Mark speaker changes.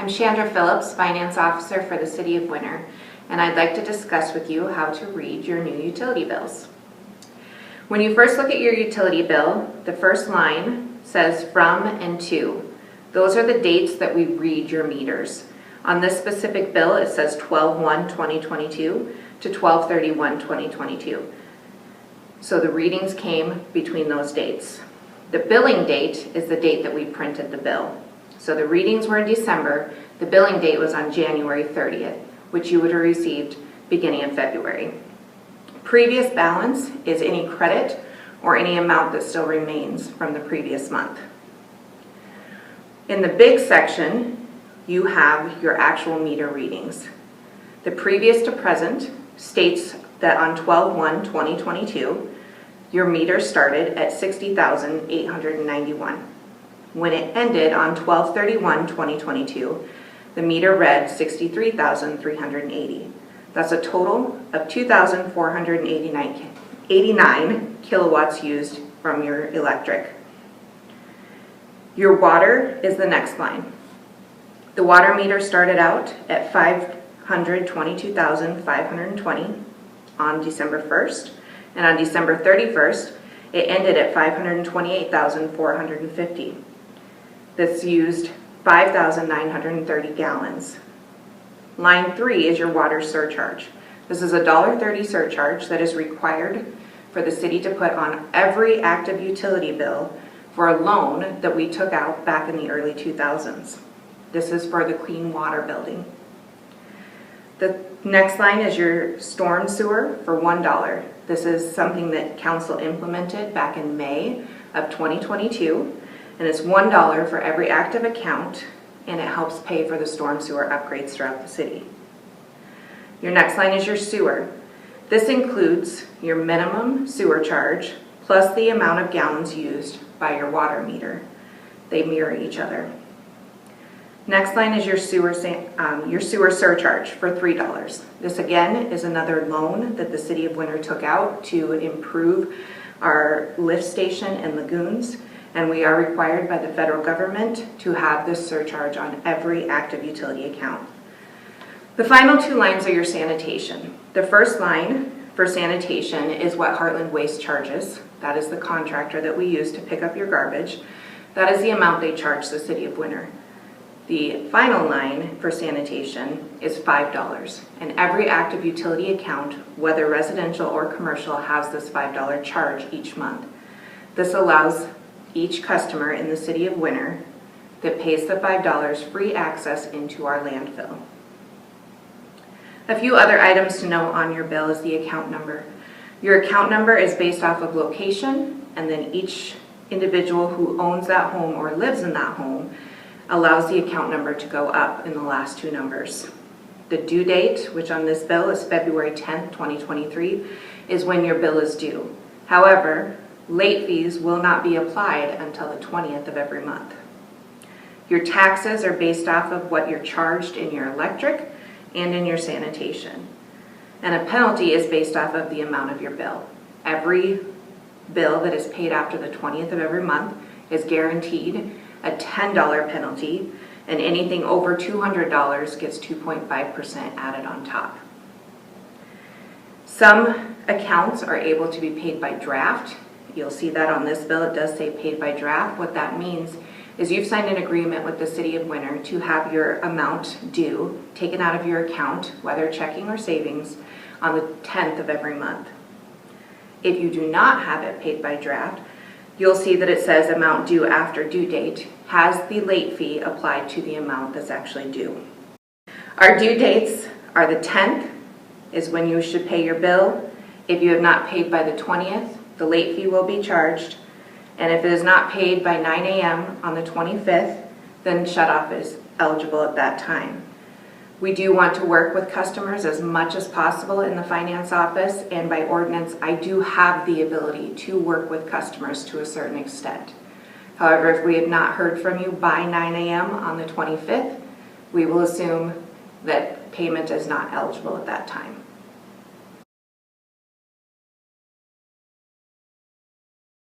Speaker 1: I'm Chandra Phillips, Finance Officer for the City of Winter, and I'd like to discuss with you how to read your new utility bills. When you first look at your utility bill, the first line says from and to. Those are the dates that we read your meters. On this specific bill, it says 12/1/2022 to 12/31/2022. So the readings came between those dates. The billing date is the date that we printed the bill. So the readings were in December, the billing date was on January 30th, which you would have received beginning in February. Previous balance is any credit or any amount that still remains from the previous month. In the big section, you have your actual meter readings. The previous to present states that on 12/1/2022, your meter started at 60,891. When it ended on 12/31/2022, the meter read 63,380. That's a total of 2,489 kilowatts used from your electric. Your water is the next line. The water meter started out at 522,520 on December 1st, and on December 31st, it ended at 528,450. This used 5,930 gallons. Line 3 is your water surcharge. This is a $1.30 surcharge that is required for the city to put on every active utility bill for a loan that we took out back in the early 2000s. This is for the clean water building. The next line is your storm sewer for $1. This is something that council implemented back in May of 2022, and it's $1 for every active account, and it helps pay for the storm sewer upgrades throughout the city. Your next line is your sewer. This includes your minimum sewer charge plus the amount of gallons used by your water meter. They mirror each other. Next line is your sewer surcharge for $3. This again is another loan that the City of Winter took out to improve our lift station and lagoons, and we are required by the federal government to have this surcharge on every active utility account. The final two lines are your sanitation. The first line for sanitation is what Heartland Waste charges. That is the contractor that we use to pick up your garbage. That is the amount they charge the City of Winter. The final line for sanitation is $5, and every active utility account, whether residential or commercial, has this $5 charge each month. This allows each customer in the City of Winter that pays the $5 free access into our landfill. A few other items to note on your bill is the account number. Your account number is based off of location, and then each individual who owns that home or lives in that home allows the account number to go up in the last two numbers. The due date, which on this bill is February 10th, 2023, is when your bill is due. However, late fees will not be applied until the 20th of every month. Your taxes are based off of what you're charged in your electric and in your sanitation. And a penalty is based off of the amount of your bill. Every bill that is paid after the 20th of every month is guaranteed a $10 penalty, and anything over $200 gets 2.5% added on top. Some accounts are able to be paid by draft. You'll see that on this bill, it does say paid by draft. What that means is you've signed an agreement with the City of Winter to have your amount due taken out of your account, whether checking or savings, on the 10th of every month. If you do not have it paid by draft, you'll see that it says amount due after due date has the late fee applied to the amount that's actually due. Our due dates are the 10th is when you should pay your bill. If you have not paid by the 20th, the late fee will be charged. And if it is not paid by 9 a.m. on the 25th, then shutoff is eligible at that time. We do want to work with customers as much as possible in the finance office, and by ordinance, I do have the ability to work with customers to a certain extent. However, if we have not heard from you by 9 a.m. on the 25th, we will assume that payment is not eligible at that time.